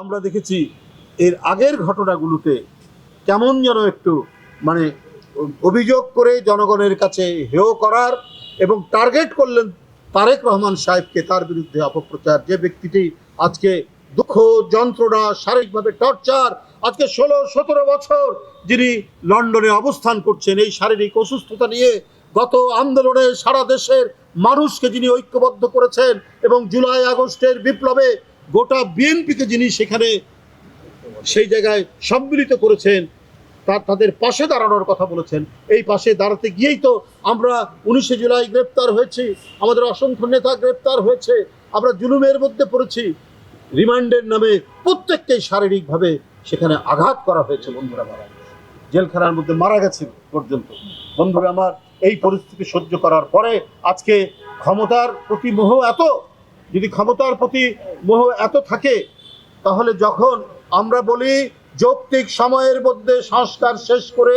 আমরা দেখেছি এর আগের ঘটনাগুলোতে কেমন যেন একটু মানে অভিযোগ করে জনগণের কাছে হেয় করার এবং টার্গেট করলেন তারেক রহমান সাহেবকে, তার বিরুদ্ধে অপপ্রচার। যে ব্যক্তিটি আজকে দুঃখ যন্ত্রণা শারীরিকভাবে টর্চার, আজকে 16-17 বছর যিনি লন্ডনে অবস্থান করছেন এই শারীরিক অসুস্থতা নিয়ে, গত আন্দোলনে সারা দেশের মানুষকে যিনি ঐক্যবদ্ধ করেছেন এবং জুলাই আগস্টের বিপ্লবে গোটা বিএনপিকে যিনি সেখানে সেই জায়গায় সম্মিলিত করেছেন, তাদের পাশে দাঁড়ানোর কথা বলেছেন। এই পাশে দাঁড়াতে গিয়েই তো আমরা 19শে জুলাই গ্রেপ্তার হয়েছি, আমাদের অসংখ্য নেতা গ্রেপ্তার হয়েছে, আমরা জুলুমের মধ্যে পড়েছি। রিমান্ডের নামে প্রত্যেককেই শারীরিকভাবে সেখানে আঘাত করা হয়েছে। বন্ধুরা মারা গেছে, জেলখানার মধ্যে মারা গেছে পর্যন্ত। বন্ধুরা আমার, এই পরিস্থিতি সহ্য করার পরে আজকে ক্ষমতার প্রতি মোহ এত, যদি ক্ষমতার প্রতি মোহ এত থাকে, তাহলে যখন আমরা বলি যৌক্তিক সময়ের মধ্যে সংস্কার শেষ করে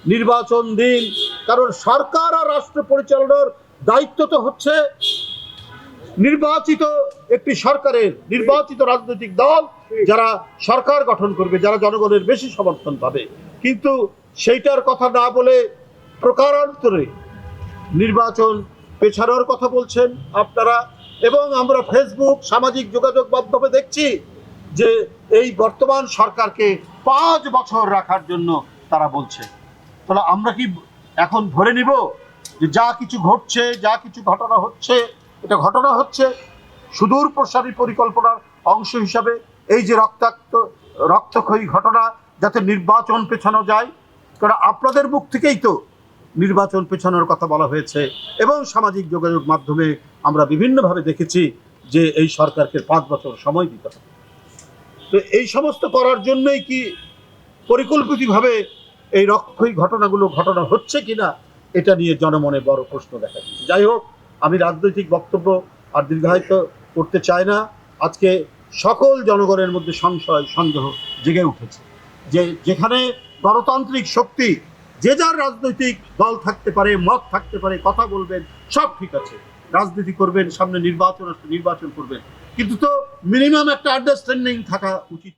নির্বাচন দিন, কারণ সরকার আর রাষ্ট্র পরিচালনার দায়িত্ব তো হচ্ছে নির্বাচিত একটি সরকারের, নির্বাচিত রাজনৈতিক দল যারা সরকার গঠন করবে, যারা জনগণের বেশি সমর্থন পাবে। কিন্তু সেইটার কথা না বলে প্রকারান্তরে নির্বাচন পেছানোর কথা বলছেন আপনারা। এবং আমরা ফেসবুক সামাজিক যোগাযোগ মাধ্যমে দেখছি যে এই বর্তমান সরকারকে 5 বছর রাখার জন্য তারা বলছে। তাহলে আমরা কি এখন ধরে নিব যে যা কিছু ঘটছে, যা কিছু ঘটনা হচ্ছে, এটা ঘটনা হচ্ছে সুদূর প্রসারী পরিকল্পনার অংশ হিসাবে? এই যে রক্তক্ষয়ী ঘটনা, যাতে নির্বাচন পেছানো যায়, কারণ আপনাদের মুখ থেকেই তো নির্বাচন পেছানোর কথা বলা হয়েছে এবং সামাজিক যোগাযোগ মাধ্যমে আমরা বিভিন্নভাবে দেখেছি যে এই সরকারকে 5 বছর সময় দিতে হবে। তো এই সমস্ত করার জন্যই কি পরিকল্পিতভাবে এই রক্তক্ষয়ী ঘটনাগুলো ঘটনা হচ্ছে কিনা, এটা নিয়ে জনমনে বড় প্রশ্ন দেখা দিচ্ছে। যাই হোক, আমি রাজনৈতিক বক্তব্য আর দীর্ঘায়িত করতে চাই না। আজকে সকল জনগণের মধ্যে সংশয় সন্দেহ জেগে উঠেছে যে যেখানে গণতান্ত্রিক শক্তি, যে যার রাজনৈতিক দল থাকতে পারে, মত থাকতে পারে, কথা বলবেন, সব ঠিক আছে, রাজনীতি করবেন, সামনে নির্বাচন আসলে নির্বাচন করবেন, কিন্তু তো মিনিমাম একটা আন্ডারস্ট্যান্ডিং থাকা উচিত।